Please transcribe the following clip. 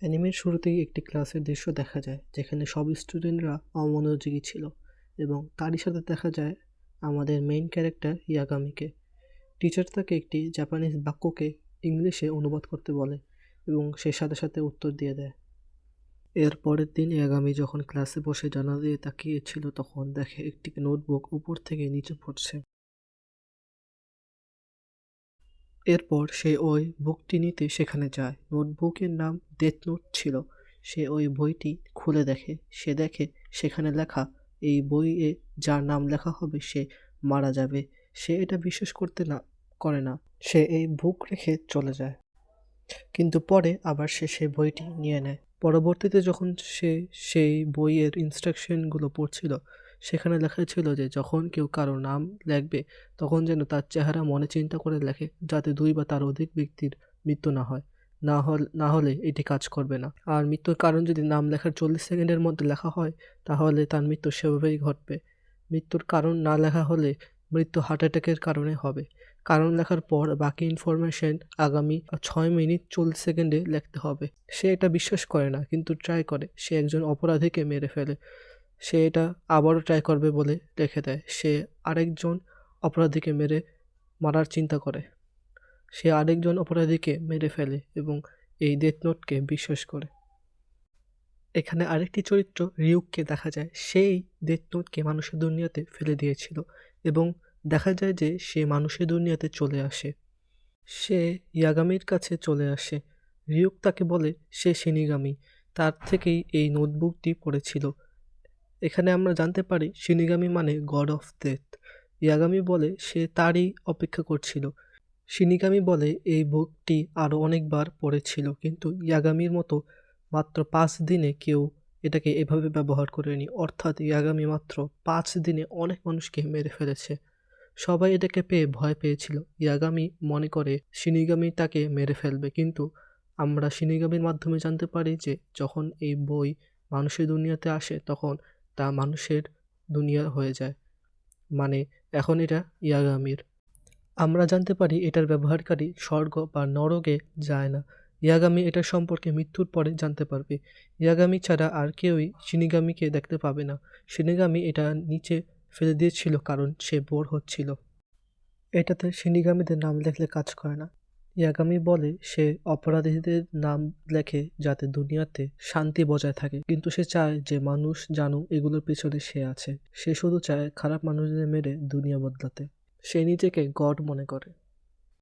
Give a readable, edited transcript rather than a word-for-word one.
অ্যানিমের শুরুতেই একটি ক্লাসের দৃশ্য দেখা যায় যেখানে সব স্টুডেন্টরা অমনোযোগী ছিল এবং তারই সাথে দেখা যায় আমাদের মেইন ক্যারেক্টার ইয়াগামিকে। টিচার তাকে একটি জাপানিজ বাক্যকে ইংলিশে অনুবাদ করতে বলে এবং সে সাথে সাথে উত্তর দিয়ে দেয়। এর পরের দিন ইয়াগামি যখন ক্লাসে বসে জানালা দিয়ে তাকিয়েছিল তখন দেখে একটি নোটবুক উপর থেকে নিচে পড়ছে। এরপর সে ওই বুকটি নিতে সেখানে যায়। নোটবুকের নাম ডেথ নোট ছিল। সে ওই বইটি খুলে দেখে। সে দেখে সেখানে লেখা এই বইয়ে যার নাম লেখা হবে সে মারা যাবে। সে এটা বিশ্বাস করে না। সে এই বুক রেখে চলে যায়। কিন্তু পরে আবার সে সেই বইটি নিয়ে নেয়। পরবর্তীতে যখন সে সেই বইয়ের ইনস্ট্রাকশনগুলো পড়ছিল সেখানে লেখা ছিল যে যখন কেউ কারো নাম লেখবে তখন যেন তার চেহারা মনে চিন্তা করে লেখে যাতে ২ বা তার অধিক ব্যক্তির মৃত্যু না হয়। না হলে এটি কাজ করবে না। আর মৃত্যুর কারণ যদি নাম লেখার ৪০ সেকেন্ডের মধ্যে লেখা হয় তাহলে তার মৃত্যু সেভাবেই ঘটবে। মৃত্যুর কারণ না লেখা হলে মৃত্যু হার্ট অ্যাটাকের কারণে হবে। কারণ লেখার পর বাকি ইনফরমেশন আগামী ৬ মিনিট ৪০ সেকেন্ডে লিখতে হবে। সে এটা বিশ্বাস করে না কিন্তু ট্রাই করে। সে একজন অপরাধীকে মেরে ফেলে। সে এটা আবারও ট্রাই করবে বলে রেখে দেয়। সে আরেকজন অপরাধীকে মারার চিন্তা করে। সে আরেকজন অপরাধীকে মেরে ফেলে এবং এই ডেথ নোটকে বিশ্বাস করে। এখানে আরেকটি চরিত্র রিউককে দেখা যায়। সেই ডেথ নোটকে মানুষের দুনিয়াতে ফেলে দিয়েছিল এবং দেখা যায় যে সে মানুষের দুনিয়াতে চলে আসে। সে ইয়াগামির কাছে চলে আসে। রিউক তাকে বলে সে শিনিগামি। তার থেকেই এই নোটবুকটি পড়েছিল। এখানে আমরা জানতে পারি শিনিগামি মানে গড অফ ডেথ। ইয়াগামি বলে সে তারই অপেক্ষা করছিল। শিনিগামি বলে এই বুকটি আরও অনেকবার পড়েছিল কিন্তু ইয়াগামির মতো মাত্র ৫ দিনে কেউ এটাকে এভাবে ব্যবহার করেনি। অর্থাৎ ইয়াগামি মাত্র ৫ দিনে অনেক মানুষকে মেরে ফেলেছে। সবাই এটাকে পেয়ে ভয় পেয়েছিল। ইয়াগামি মনে করে শিনিগামি তাকে মেরে ফেলবে কিন্তু আমরা শিনিগামির মাধ্যমে জানতে পারি যে যখন এই বই মানুষের দুনিয়াতে আসে তখন তা মানুষের দুনিয়া হয়ে যায়। মানে এখন এটা ইয়াগামির। আমরা জানতে পারি এটার ব্যবহারকারী স্বর্গ বা নরকে যায় না। ইয়াগামি এটা সম্পর্কে মৃত্যুর পরে জানতে পারবে। ইয়াগামি ছাড়া আর কেউই শিনিগামিকে দেখতে পাবে না। শিনিগামি এটা নিচে ফেলে দিয়েছিল কারণ সে বোর হচ্ছিল। এটাতে শিনিগামিদের নাম লেখলে কাজ করে না। ইয়াগামি বলে সে অপরাধীদের নাম লেখে যাতে দুনিয়াতে শান্তি বজায় থাকে কিন্তু সে চায় যে মানুষ জানুক এগুলোর পেছনে সে আছে। সে শুধু চায় খারাপ মানুষদের মেরে দুনিয়া বদলাতে। সে নিজেকে গড মনে করে।